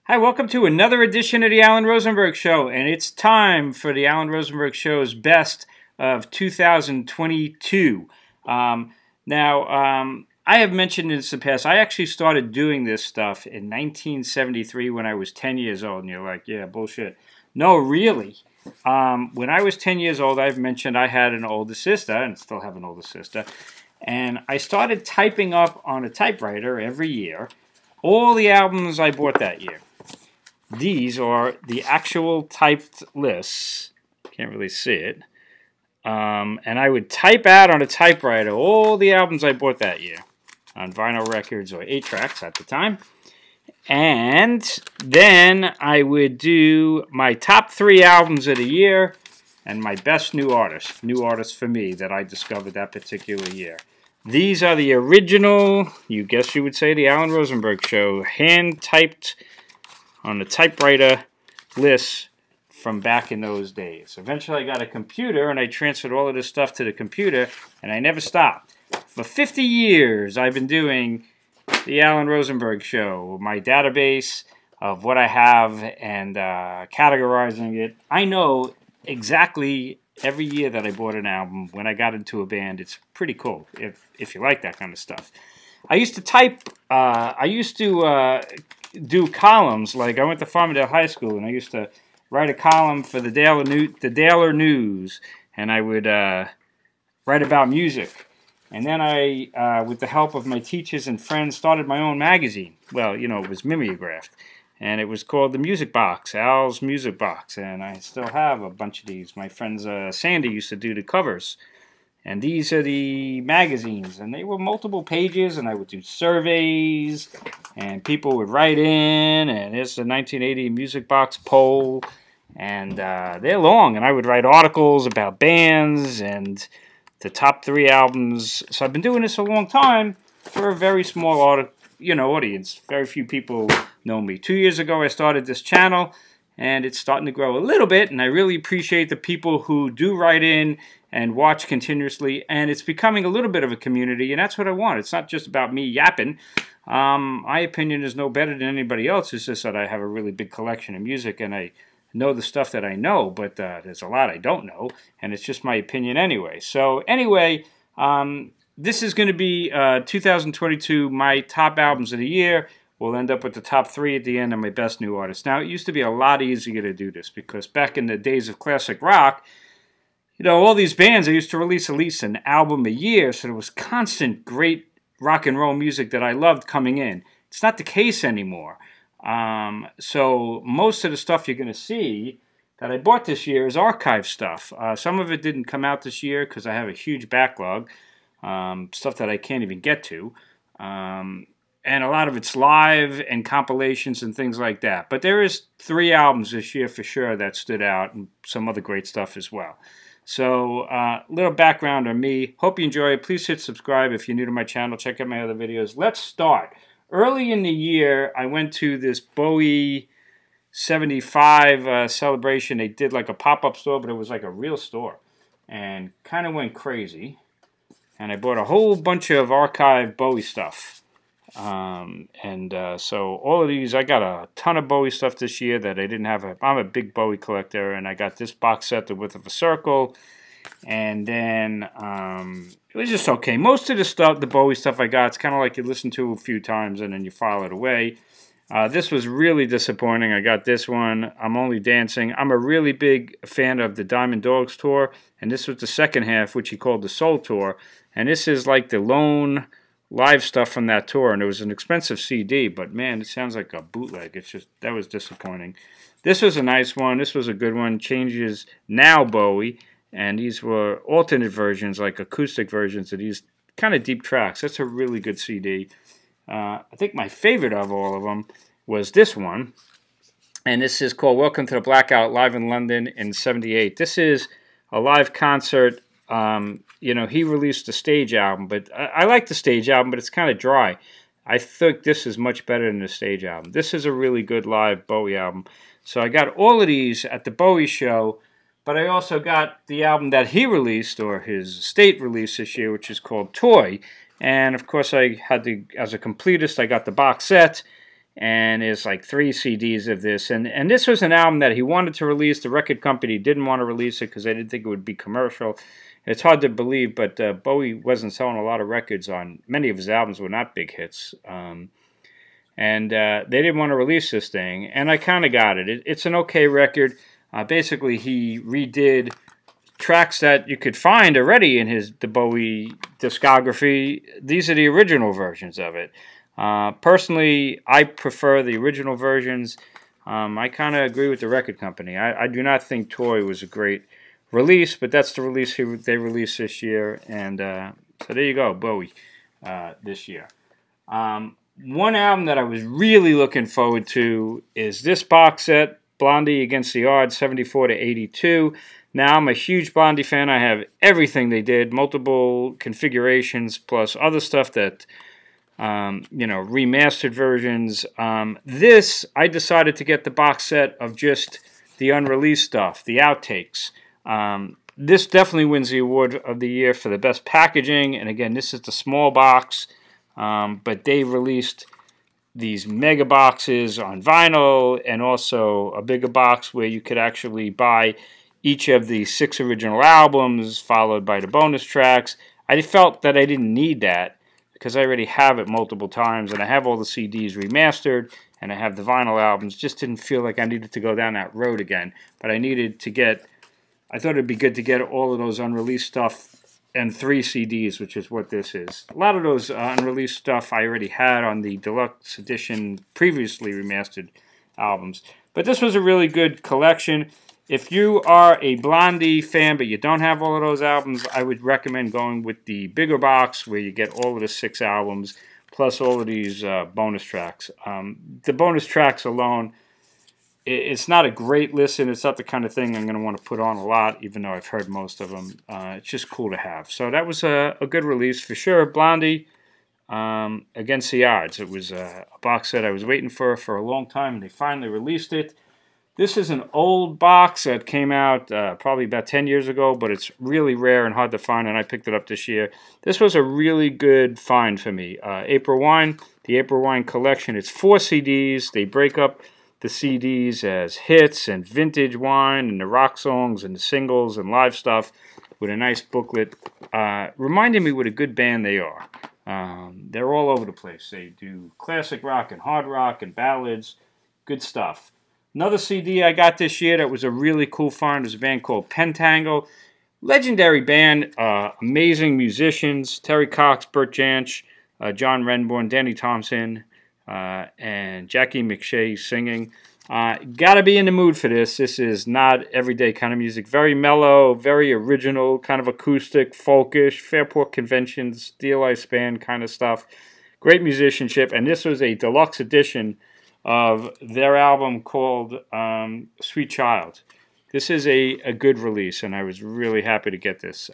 Hi, welcome to another edition of the Alan Rosenberg Show, and it's time for the Alan Rosenberg Show's best of 2022. I have mentioned this in the past. I actually started doing this stuff in 1973 when I was 10 years old, and you're like, yeah, bullshit. No, really. When I was 10 years old, I've mentioned I had an older sister, and still have an older sister, and I started typing up on a typewriter every year all the albums I bought that year. These are the actual typed lists. Can't really see it. And I would type out on a typewriter all the albums I bought that year on vinyl records or 8-tracks at the time. And then I would do my top 3 albums of the year and my best new artists for me that I discovered that particular year. These are the original, you guess you would say, the Alan Rosenberg Show, hand-typed on the typewriter lists from back in those days. Eventually I got a computer and I transferred all of this stuff to the computer and I never stopped. For 50 years I've been doing the Alan Rosenberg Show, my database of what I have and categorizing it. I know exactly every year that I bought an album when I got into a band. It's pretty cool if you like that kind of stuff. I used to type, do columns. Like I went to Farmingdale High School and I used to write a column for the Daler News, and I would write about music. And then I, with the help of my teachers and friends, started my own magazine. Well, you know, it was mimeographed, and it was called The Music Box, Al's Music Box, and I still have a bunch of these. My friends Sandy used to do the covers. And these are the magazines, and they were multiple pages, and I would do surveys, and people would write in, and here's the 1980 Music Box poll, and they're long, and I would write articles about bands and the top 3 albums. So I've been doing this a long time for a very small audience. Very few people know me. 2 years ago, I started this channel, and it's starting to grow a little bit, and I really appreciate the people who do write in and watch continuously, and it's becoming a little bit of a community, and that's what I want. It's not just about me yapping. My opinion is no better than anybody else. It's just that I have a really big collection of music, and I know the stuff that I know, but there's a lot I don't know, and it's just my opinion anyway. So anyway, this is going to be 2022, my top albums of the year. We'll end up with the top 3 at the end of my best new artists. Now, it used to be a lot easier to do this because back in the days of classic rock, you know, all these bands, they used to release at least an album a year, so there was constant great rock and roll music that I loved coming in. It's not the case anymore. So most of the stuff you're going to see that I bought this year is archive stuff. Some of it didn't come out this year because I have a huge backlog, stuff that I can't even get to. And a lot of it's live and compilations and things like that. But there is 3 albums this year for sure that stood out, and some other great stuff as well. So, a little background on me. Hope you enjoy it. Please hit subscribe if you're new to my channel. Check out my other videos. Let's start. Early in the year, I went to this Bowie 75 celebration. They did like a pop-up store, but it was like a real store. And kind of went crazy. And I bought a whole bunch of archive Bowie stuff. So all of these, I got a ton of Bowie stuff this year that I didn't have. I'm a big Bowie collector, and I got this box set, The Width of a Circle, and then it was just okay. Most of the stuff, the Bowie stuff I got, it's kind of like you listen to a few times and then you file it away. This was really disappointing. I got this one, I'm Only Dancing. I'm a really big fan of the Diamond Dogs tour, and this was the second half, which he called the Soul Tour, and this is like the lone live stuff from that tour, and it was an expensive CD, but man, it sounds like a bootleg. It's just, that was disappointing. This was a nice one. This was a good one. Changes Now Bowie, and these were alternate versions, like acoustic versions of these kind of deep tracks. That's a really good CD. I think my favorite of all of them was this one, and this is called Welcome to the Blackout, live in London in '78. This is a live concert. You know, he released a stage album, but I like the stage album, but it's kind of dry. I think this is much better than the stage album. This is a really good live Bowie album. So I got all of these at the Bowie show, but I also got the album that he released, or his estate released this year, which is called Toy. And of course I had to, as a completist, I got the box set, and it's like 3 CDs of this. And this was an album that he wanted to release. The record company didn't want to release it because they didn't think it would be commercial. It's hard to believe, but Bowie wasn't selling a lot of records on many of his albums were not big hits. And they didn't want to release this thing, and I kind of got it. It's an okay record. Basically, he redid tracks that you could find already in the Bowie discography. These are the original versions of it. Personally, I prefer the original versions. I kind of agree with the record company. I do not think Toy was a great release, but that's the release they released this year, and so there you go, Bowie this year. One album that I was really looking forward to is this box set, Blondie Against the Odds, 74 to 82. Now, I'm a huge Blondie fan. I have everything they did, multiple configurations, plus other stuff that, remastered versions. I decided to get the box set of just the unreleased stuff, the outtakes. This definitely wins the award of the year for the best packaging. And again, this is the small box, but they released these mega boxes on vinyl and also a bigger box where you could actually buy each of the 6 original albums followed by the bonus tracks. I felt that I didn't need that because I already have it multiple times and I have all the CDs remastered and I have the vinyl albums. Just didn't feel like I needed to go down that road again. But I thought it'd be good to get all of those unreleased stuff and 3 CDs, which is what this is. A lot of those unreleased stuff I already had on the deluxe edition, previously remastered albums. But this was a really good collection. If you are a Blondie fan but you don't have all of those albums, I would recommend going with the bigger box where you get all of the 6 albums plus all of these bonus tracks. The bonus tracks alone, it's not a great listen. It's not the kind of thing I'm going to want to put on a lot, even though I've heard most of them. It's just cool to have. So that was a good release for sure. Blondie, Against the Odds. It was a box set I was waiting for a long time, and they finally released it. This is an old box that came out probably about 10 years ago, but it's really rare and hard to find, and I picked it up this year. This was a really good find for me. April Wine, the April Wine collection. It's 4 CDs. They break up the CDs as hits and vintage wine and the rock songs and the singles and live stuff with a nice booklet, reminding me what a good band they are. They're all over the place. They do classic rock and hard rock and ballads, good stuff. Another CD I got this year that was a really cool find was a band called Pentangle. Legendary band, amazing musicians, Terry Cox, Bert Jansch, John Renbourn, Danny Thompson, and Jackie McShea singing. Gotta be in the mood for this. This is not everyday kind of music. Very mellow, very original, kind of acoustic, folkish, Fairport Convention, Steel Ice Band kind of stuff. Great musicianship, and this was a deluxe edition of their album called Sweet Child. This is a good release, and I was really happy to get this.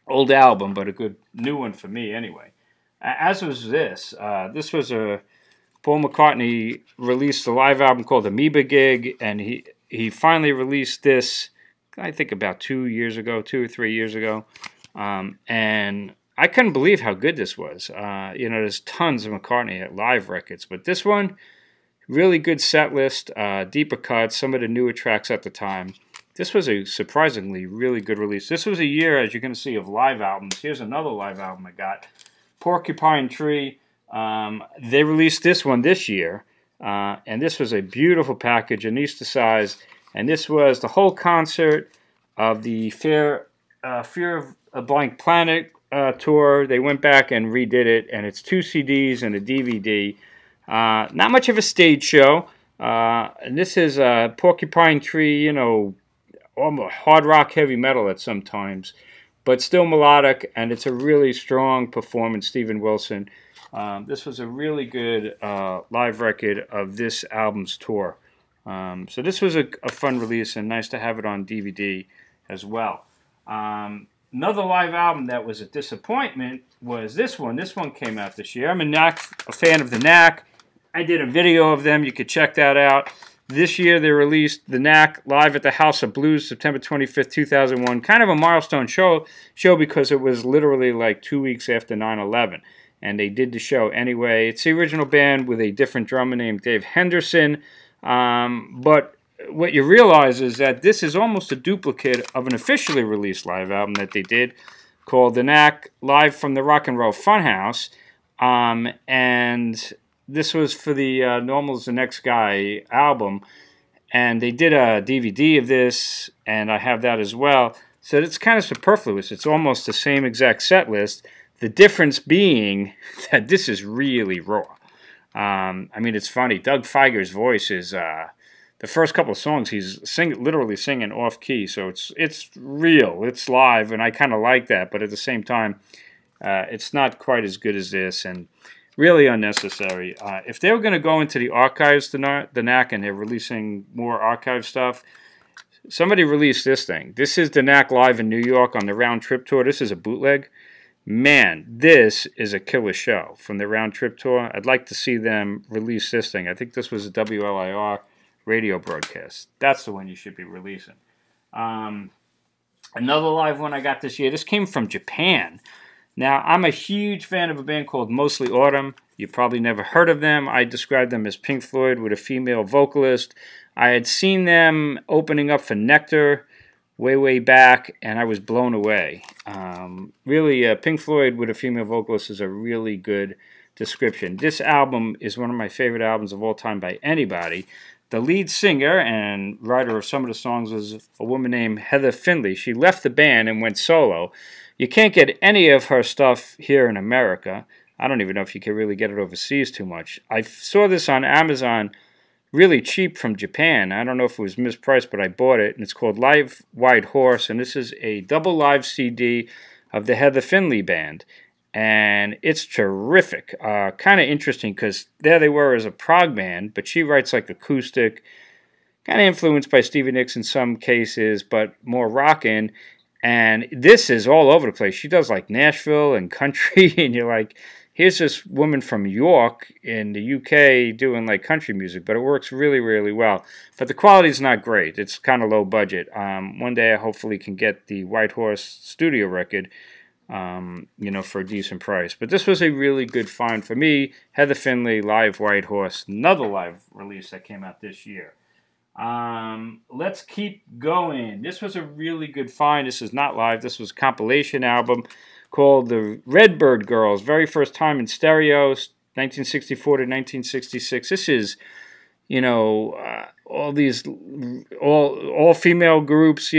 Old album, but a good new one for me anyway. As was this. This was Paul McCartney released a live album called Amoeba Gig, and he finally released this, I think about 2 or 3 years ago. And I couldn't believe how good this was. There's tons of McCartney live records, but this one, really good set list, deeper cuts, some of the newer tracks at the time. This was a surprisingly really good release. This was a year, as you're going to see, of live albums. Here's another live album I got. Porcupine Tree. They released this one this year, and this was a beautiful package, an Easter size, and this was the whole concert of the Fear of a Blank Planet tour. They went back and redid it, and it's 2 CDs and a DVD. Not much of a stage show, and this is Porcupine Tree, almost hard rock, heavy metal at some times, but still melodic, and it's a really strong performance, Steven Wilson. This was a really good live record of this album's tour. So this was a fun release, and nice to have it on DVD as well. Another live album that was a disappointment was this one. This one came out this year. I'm a fan of the Knack. I did a video of them. You could check that out. This year they released the Knack live at the House of Blues, September 25th, 2001. Kind of a milestone show because it was literally like 2 weeks after 9/11. and they did the show anyway. It's the original band with a different drummer named Dave Henderson, but what you realize is that this is almost a duplicate of an officially released live album that they did called The Knack Live from the Rock and Roll Funhouse, and this was for the Normal's the Next Guy album, and they did a DVD of this, and I have that as well. So it's kind of superfluous. It's almost the same exact set list. The difference being that this is really raw. I mean, it's funny. Doug Fieger's voice is the first couple of songs he's literally singing off key. So it's real. It's live, and I kind of like that. But at the same time, it's not quite as good as this, and really unnecessary. If they were going to go into the archives, the Knack, and they're releasing more archive stuff, somebody released this thing. This is the Knack live in New York on the Round Trip Tour. This is a bootleg. Man, this is a killer show from the Round Trip Tour. I'd like to see them release this thing. I think this was a WLIR radio broadcast. That's the one you should be releasing. Another live one I got this year. This came from Japan. Now, I'm a huge fan of a band called Mostly Autumn. You probably never heard of them. I described them as Pink Floyd with a female vocalist. I had seen them opening up for Nectar way back, and I was blown away. Really, Pink Floyd with a female vocalist is a really good description. This album is one of my favorite albums of all time by anybody. The lead singer and writer of some of the songs was a woman named Heather Findlay. She left the band and went solo. You can't get any of her stuff here in America. I don't even know if you can really get it overseas too much. I saw this on Amazon really cheap from Japan. I don't know if it was mispriced, but I bought it, and it's called Live White Horse, and this is a double live CD of the Heather Findlay Band, and it's terrific. Kind of interesting because there they were as a prog band, but she writes like acoustic, kind of influenced by Stevie Nicks in some cases, but more rockin'. And this is all over the place. She does like Nashville and country, and you're like, here's this woman from York in the UK doing like country music, but it works really, really well. But the quality's not great. It's kind of low budget. One day I hopefully can get the White Horse studio record, for a decent price. But this was a really good find for me. Heather Findlay, Live White Horse, another live release that came out this year. Let's keep going. This was a really good find. This is not live. This was a compilation album called the Redbird Girls, very first time in stereo, 1964 to 1966. This is, all these all female groups,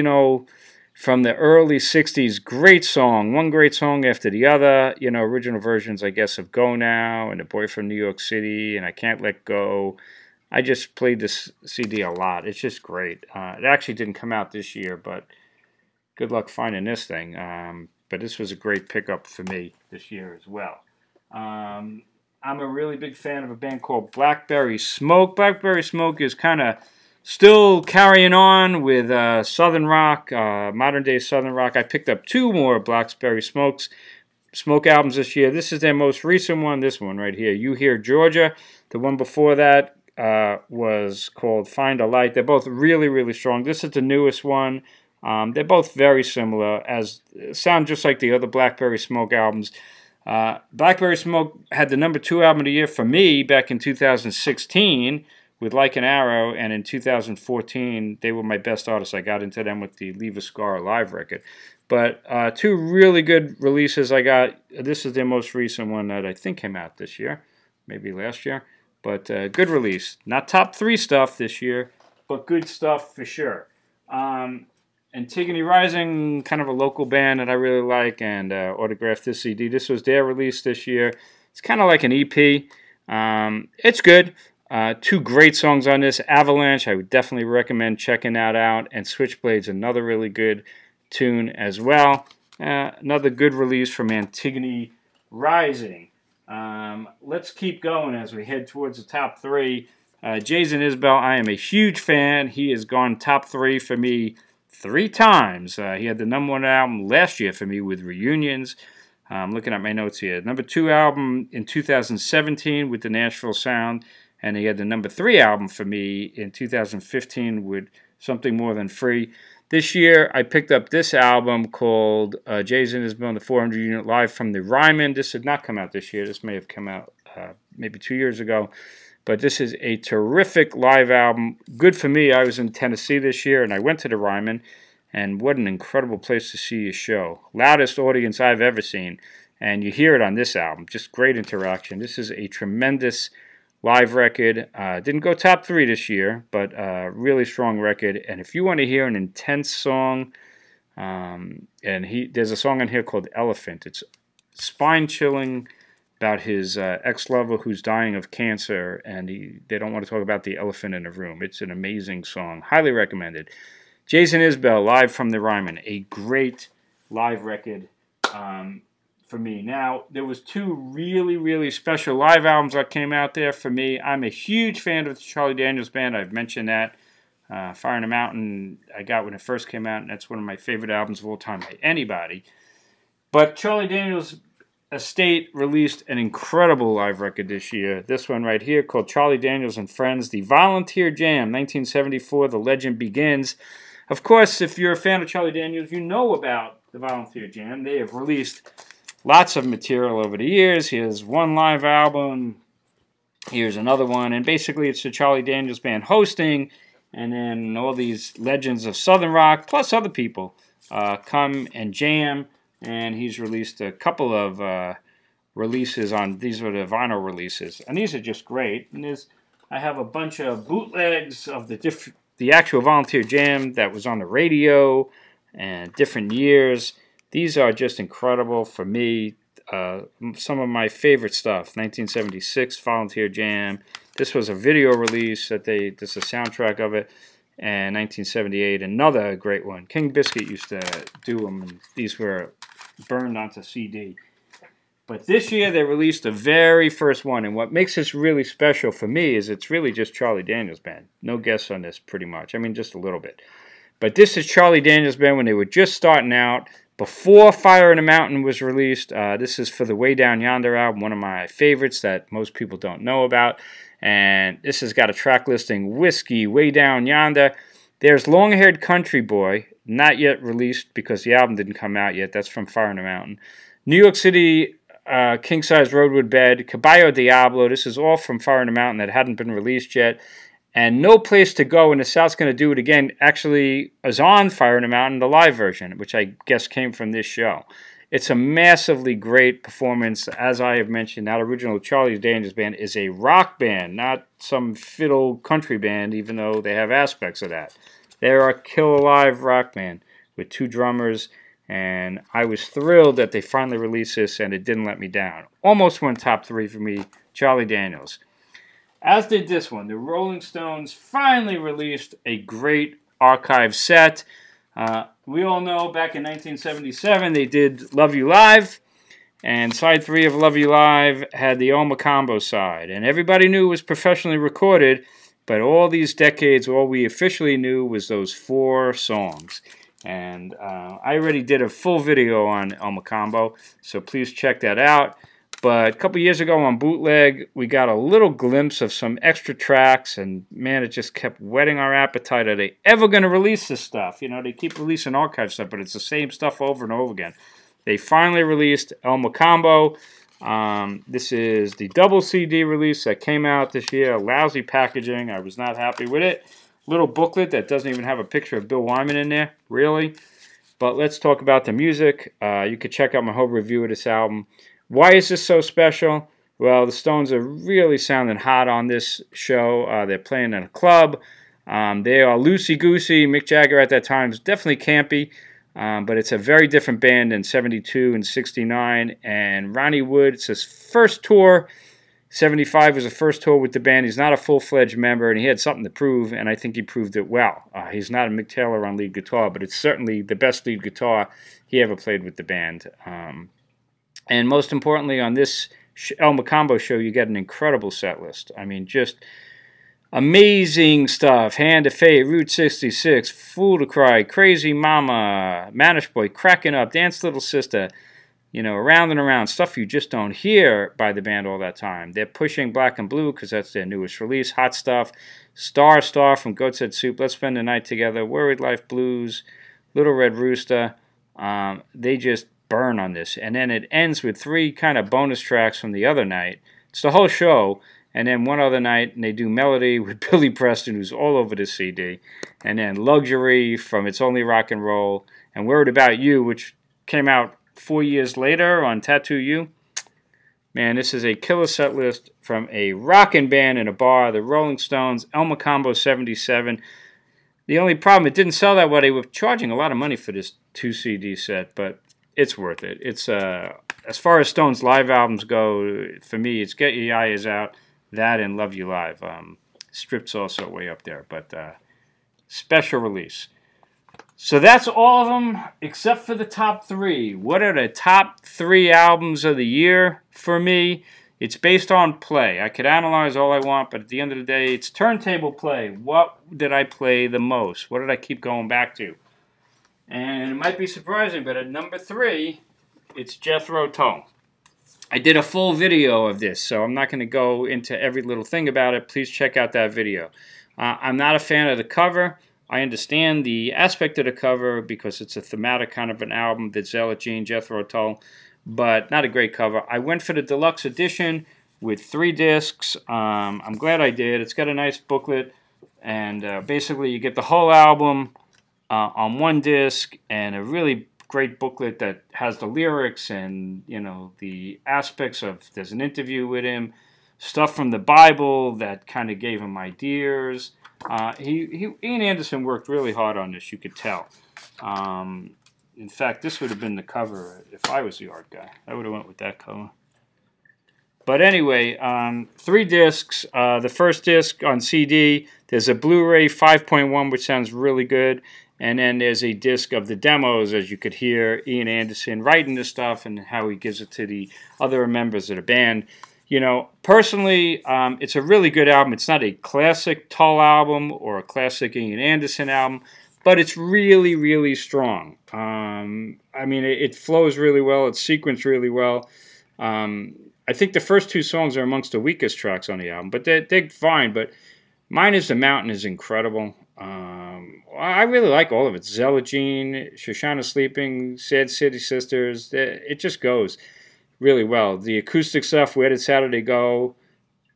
from the early 60s. Great song, one great song after the other. Original versions, I guess, of Go Now and The Boy from New York City and I Can't Let Go. I just played this CD a lot. It's just great. It actually didn't come out this year, but good luck finding this thing. But this was a great pickup for me this year as well. I'm a really big fan of a band called Blackberry Smoke. Blackberry Smoke is kind of still carrying on with Southern rock, modern-day Southern rock. I picked up 2 more Blackberry Smoke albums this year. This is their most recent one, this one right here, You Hear Georgia. The one before that was called Find a Light. They're both really, really strong. This is the newest one. They're both very similar, sound just like the other Blackberry Smoke albums. Blackberry Smoke had the #2 album of the year for me back in 2016 with Like an Arrow, and in 2014 they were my best artists. I got into them with the Leave a Scar live record. But 2 really good releases I got. This is their most recent one that I think came out this year, maybe last year. But good release. Not top 3 stuff this year, but good stuff for sure. Antigone Rising, kind of a local band that I really like, and autographed this CD. This was their release this year. It's kind of like an EP. It's good. 2 great songs on this. Avalanche, I would definitely recommend checking that out. And Switchblade's another really good tune as well. Another good release from Antigone Rising. Let's keep going as we head towards the top 3. Jason Isbell, I am a huge fan. He has gone top 3 for me 3 times. He had the #1 album last year for me with Reunions. I'm looking at my notes here. #2 album in 2017 with the Nashville Sound, and he had the #3 album for me in 2015 with Something More Than Free. This year, I picked up this album called Jason Isbell and the 400 Unit Live from the Ryman. This did not come out this year. This may have come out maybe 2 years ago. But this is a terrific live album. Good for me. I was in Tennessee this year, and I went to the Ryman. And what an incredible place to see a show. Loudest audience I've ever seen. And you hear it on this album. Just great interaction. This is a tremendous live record. Didn't go top 3 this year, but really strong record. And if you want to hear an intense song, there's a song on here called Elephant. It's spine-chilling about his ex-lover who's dying of cancer, and they don't want to talk about the elephant in the room. It's an amazing song. Highly recommended. Jason Isbell, live from the Ryman. A great live record for me. Now, there was 2 really, really special live albums that came out there for me. I'm a huge fan of the Charlie Daniels Band. I've mentioned that. Fire in the Mountain I got when it first came out, and that's one of my favorite albums of all time by anybody. But Charlie Daniels Estate released an incredible live record this year. This one right here called Charlie Daniels and Friends, The Volunteer Jam, 1974, The Legend Begins. Of course, if you're a fan of Charlie Daniels, you know about The Volunteer Jam. They have released lots of material over the years. Here's one live album. Here's another one. And basically, it's the Charlie Daniels Band hosting, and then all these legends of Southern rock, plus other people, come and jam. And he's released a couple of releases on, these are the vinyl releases. And these are just great. And I have a bunch of bootlegs of the actual Volunteer Jam that was on the radio and different years. These are just incredible for me. Some of my favorite stuff. 1976 Volunteer Jam. This was a video release this is a soundtrack of it. And 1978, another great one. King Biscuit used to do them, and these were burned onto CD. But this year they released the very first one, and what makes this really special for me is it's really just Charlie Daniels Band. No guests on this, pretty much. I mean, just a little bit. But this is Charlie Daniels Band when they were just starting out, before Fire in the Mountain was released. This is for the Way Down Yonder album, one of my favorites that most people don't know about. And this has got a track listing, Whiskey, Way Down Yonder. There's Long-Haired Country Boy, not yet released because the album didn't come out yet. That's from Fire in the Mountain. New York City, King Size Roadwood Bed, Caballo Diablo. This is all from Fire in the Mountain that hadn't been released yet. And No Place to Go, and the South's Gonna Do It Again, actually is on Fire in the Mountain, the live version, which I guess came from this show. It's a massively great performance. As I have mentioned, that original Charlie Daniels Band is a rock band, not some fiddle country band, even though they have aspects of that. They're a kill alive rock band with 2 drummers, and I was thrilled that they finally released this, and it didn't let me down. Almost went top 3 for me, Charlie Daniels. As did this one. The Rolling Stones finally released a great archive set. We all know back in 1977 they did Love You Live, and side 3 of Love You Live had the Elma Combo side, and everybody knew it was professionally recorded, but all these decades all we officially knew was those 4 songs. And I already did a full video on Elma Combo, so please check that out. But a couple years ago on Bootleg, we got a little glimpse of some extra tracks, and man, it just kept whetting our appetite. Are they ever going to release this stuff? You know, they keep releasing archive stuff, but it's the same stuff over and over again. They finally released Elma Combo. This is the double CD release that came out this year. Lousy packaging. I was not happy with it. Little booklet that doesn't even have a picture of Bill Wyman in there. Really? But let's talk about the music. You could check out my whole review of this album. Why is this so special? Well, the Stones are really sounding hot on this show. They're playing in a club. They are loosey-goosey. Mick Jagger at that time was definitely campy, but it's a very different band than 72 and 69. And Ronnie Wood, it's his first tour. 75 was the first tour with the band. He's not a full-fledged member, and he had something to prove, and I think he proved it well. He's not a Mick Taylor on lead guitar, but it's certainly the best lead guitar he ever played with the band. And most importantly, on this Elma Combo show, you get an incredible set list. I mean, just amazing stuff. Hand of Fate, Route 66, Fool to Cry, Crazy Mama, Manish Boy, Cracking Up, Dance Little Sister, you know, Around and Around, stuff you just don't hear by the band all that time. They're pushing Black and Blue because that's their newest release, Hot Stuff, Star from Goat's Head Soup, Let's Spend the Night Together, Worried Life Blues, Little Red Rooster. They just burn on this. And then it ends with 3 kind of bonus tracks from the other night. It's the whole show. And then one other night, and they do Melody with Billy Preston, who's all over the CD. And then Luxury from It's Only Rock and Roll. And Worried About You, which came out 4 years later on Tattoo You. Man, this is a killer set list from a rockin' band in a bar, the Rolling Stones, El Macambo 77. The only problem, it didn't sell that well. They were charging a lot of money for this 2 CD set, but it's worth it. It's as far as Stones live albums go, for me, it's Get Your Eyes Out, that and Love You Live. Strip's also way up there, but special release. So that's all of them except for the top 3. What are the top 3 albums of the year for me? It's based on play. I could analyze all I want, but at the end of the day, it's turntable play. What did I play the most? What did I keep going back to? And it might be surprising, but at number 3, it's Jethro Tull. I did a full video of this, so I'm not going to go into every little thing about it. Please check out that video. I'm not a fan of the cover. I understand the aspect of the cover because it's a thematic kind of an album that Zealot Gene, Jethro Tull, but not a great cover. I went for the deluxe edition with 3 discs. I'm glad I did. It's got a nice booklet, and basically you get the whole album on 1 disc and a really great booklet that has the lyrics and, you know, the aspects of, there's an interview with him, stuff from the Bible that kind of gave him ideas. Ian Anderson worked really hard on this, you could tell. In fact, this would have been the cover if I was the art guy. I would have went with that cover. But anyway, 3 discs. The first disc on CD, there's a Blu-ray 5.1, which sounds really good. And then there's a disc of the demos, as you could hear Ian Anderson writing this stuff and how he gives it to the other members of the band. You know, personally, it's a really good album. It's not a classic Tull album or a classic Ian Anderson album, but it's really, really strong. I mean, it flows really well. It's sequenced really well. I think the first 2 songs are amongst the weakest tracks on the album, but they're fine. But Mine is the Mountain is incredible. I really like all of it. Zealot Gene, Shoshana Sleeping, Sad City Sisters. It just goes really well. The acoustic stuff, Where Did Saturday Go?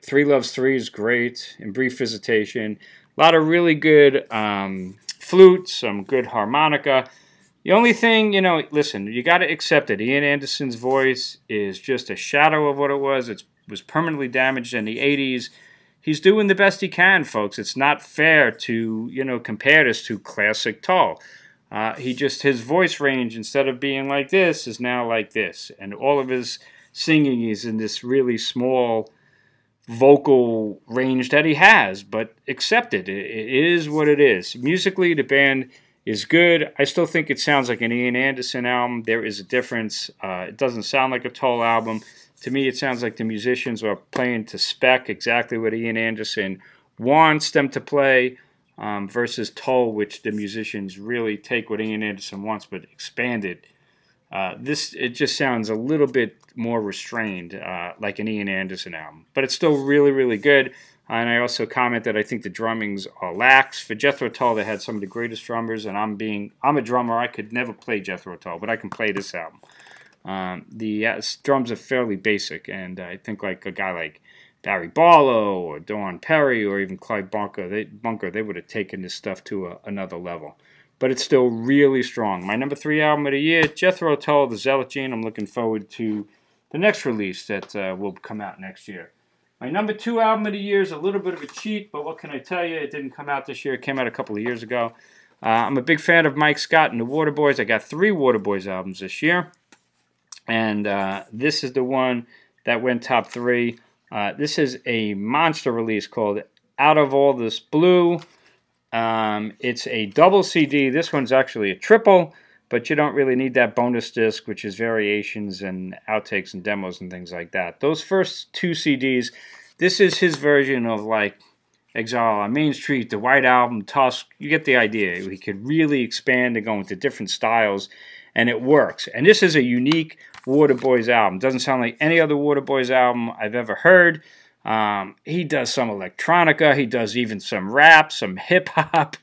3 Loves 3 is great. And Brief Visitation. A lot of really good flute, some good harmonica. The only thing, you know, listen, you got to accept it. Ian Anderson's voice is just a shadow of what it was. It was permanently damaged in the 80s. He's doing the best he can, folks. It's not fair to, you know, compare this to classic Tull. His voice range, instead of being like this, is now like this. And all of his singing is in this really small vocal range that he has. But accept it. It is what it is. Musically, the band is good. I still think it sounds like an Ian Anderson album. There is a difference. It doesn't sound like a Tull album. To me, it sounds like the musicians are playing to spec exactly what Ian Anderson wants them to play, versus Tull, which the musicians really take what Ian Anderson wants but expand it. It just sounds a little bit more restrained, like an Ian Anderson album. But it's still really, really good. And I also commented I think the drummings are lax. For Jethro Tull, they had some of the greatest drummers, and I'm a drummer. I could never play Jethro Tull, but I can play this album. The drums are fairly basic, and I think like a guy like Barry Barlow or Dawn Perry or even Clyde Bunker, they would have taken this stuff to another level. But it's still really strong. My number 3 album of the year, Jethro Tull, The Zealot Gene. I'm looking forward to the next release that will come out next year. My number 2 album of the year is a little bit of a cheat, but what can I tell you? It didn't come out this year. It came out a couple of years ago. I'm a big fan of Mike Scott and the Waterboys. I got 3 Waterboys albums this year. And this is the one that went top 3. This is a monster release called Out of All This Blue. It's a double CD. This one's actually a triple, but you don't really need that bonus disc, which is variations and outtakes and demos and things like that. Those first 2 CDs, this is his version of like Exile on Main Street, the White Album, Tusk. You get the idea. He could really expand and go into different styles, and it works. And this is a unique Waterboys album. Doesn't sound like any other Waterboys album I've ever heard. He does some electronica. He does even some rap, some hip-hop.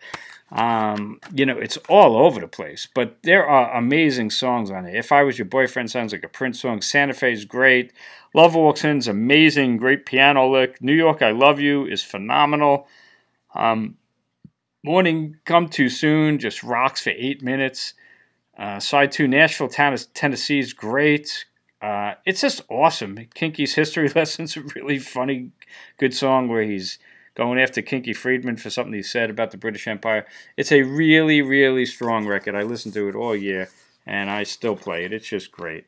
You know, it's all over the place, but there are amazing songs on it. If I Was Your Boyfriend sounds like a Prince song. Santa Fe is great. Love Walks In's amazing, great piano lick. New York, I Love You is phenomenal. Morning Come Too Soon just rocks for 8 minutes. Side 2, Nashville, Tennessee is great. It's just awesome. Kinky's History Lesson's a really funny, good song where he's going after Kinky Friedman for something he said about the British Empire. It's a really, really strong record. I listened to it all year, and I still play it. It's just great.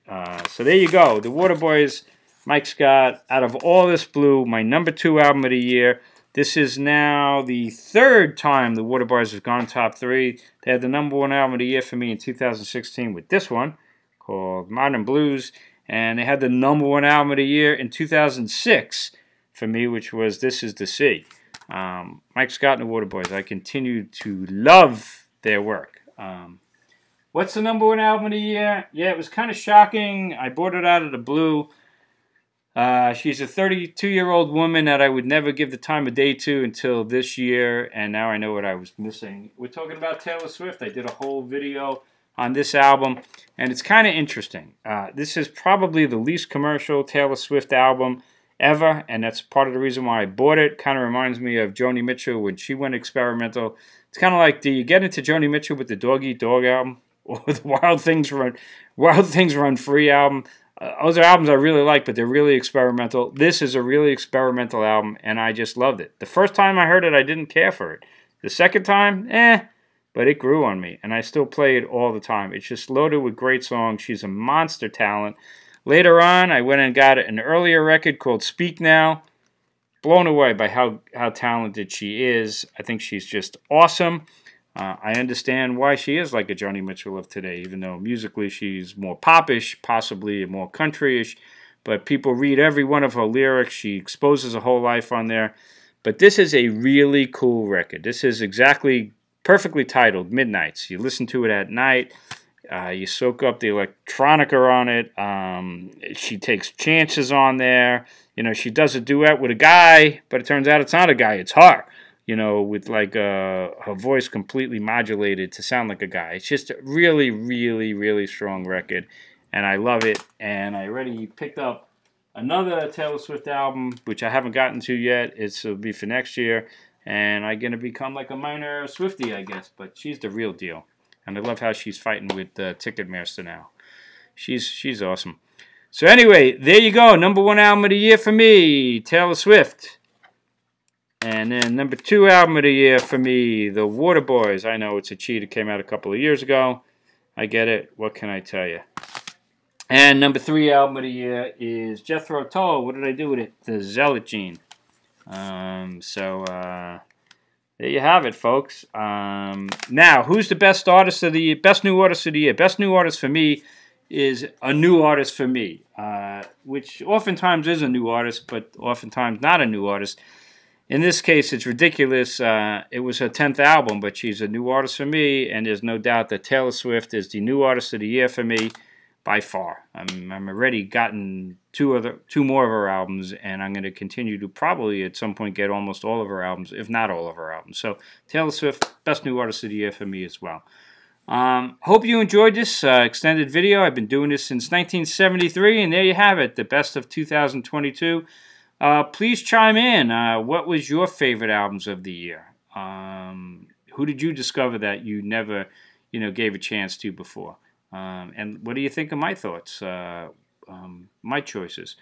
So there you go. The Waterboys, Mike Scott, Out of All This Blue, my number 2 album of the year. This is now the 3rd time the Waterboys have gone top 3. They had the number 1 album of the year for me in 2016 with this one called Modern Blues. And they had the number 1 album of the year in 2006 for me, which was This Is the Sea. Mike Scott and the Waterboys, I continue to love their work. What's the number 1 album of the year? Yeah, it was kind of shocking. I bought it out of the blue. She's a 32-year-old woman that I would never give the time of day to until this year, and now I know what I was missing. We're talking about Taylor Swift. I did a whole video on this album, and it's kind of interesting. This is probably the least commercial Taylor Swift album ever, and that's part of the reason why I bought it. Kind of reminds me of Joni Mitchell when she went experimental. It's kind of like, do you get into Joni Mitchell with the Dog Eat Dog album or the Wild Things Run Free album? Those are albums I really like, but they're really experimental. This is a really experimental album, and I just loved it. The first time I heard it, I didn't care for it. The second time, but it grew on me, and I still play it all the time. It's just loaded with great songs. She's a monster talent. Later on, I went and got an earlier record called Speak Now. Blown away by how talented she is. I think she's just awesome. I understand why she is like a Joni Mitchell of today, even though musically she's more popish, possibly more countryish. But people read every one of her lyrics. She exposes a whole life on there. But this is a really cool record. This is exactly perfectly titled, Midnights. You listen to it at night. You soak up the electronica on it. She takes chances on there. You know, she does a duet with a guy, but it turns out it's not a guy, it's her. You know, with like her voice completely modulated to sound like a guy. It's just a really, really, really strong record, and I love it. And I already picked up another Taylor Swift album, which I haven't gotten to yet. It'll be for next year, and I'm going to become like a minor Swiftie, I guess. But she's the real deal, and I love how she's fighting with Ticketmaster now. She's awesome. So anyway, there you go. Number 1 album of the year for me, Taylor Swift. And then number 2 album of the year for me, The Waterboys. I know it's a cheat. It came out a couple of years ago. I get it. What can I tell you? And number 3 album of the year is Jethro Tull. What did I do with it? The Zealot Gene. There you have it, folks. Now, who's the best artist of the year? Best new artist of the year? Best new artist for me is a new artist for me, which oftentimes is a new artist, but oftentimes not a new artist. In this case, it's ridiculous. It was her 10th album, but she's a new artist for me, and there's no doubt that Taylor Swift is the new artist of the year for me by far. I'm already gotten two more of her albums, and I'm going to continue to probably at some point get almost all of her albums, if not all of her albums. So Taylor Swift, best new artist of the year for me as well. Hope you enjoyed this extended video. I've been doing this since 1973, and there you have it, the best of 2022. Please chime in. What was your favorite albums of the year? Who did you discover that you never, gave a chance to before? And what do you think of my thoughts, my choices?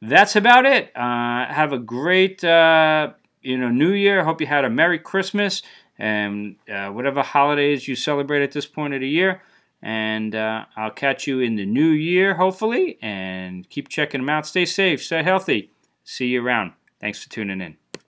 That's about it. Have a great, New Year. Hope you had a Merry Christmas and whatever holidays you celebrate at this point of the year. And I'll catch you in the new year, hopefully. And keep checking them out. Stay safe. Stay healthy. See you around. Thanks for tuning in.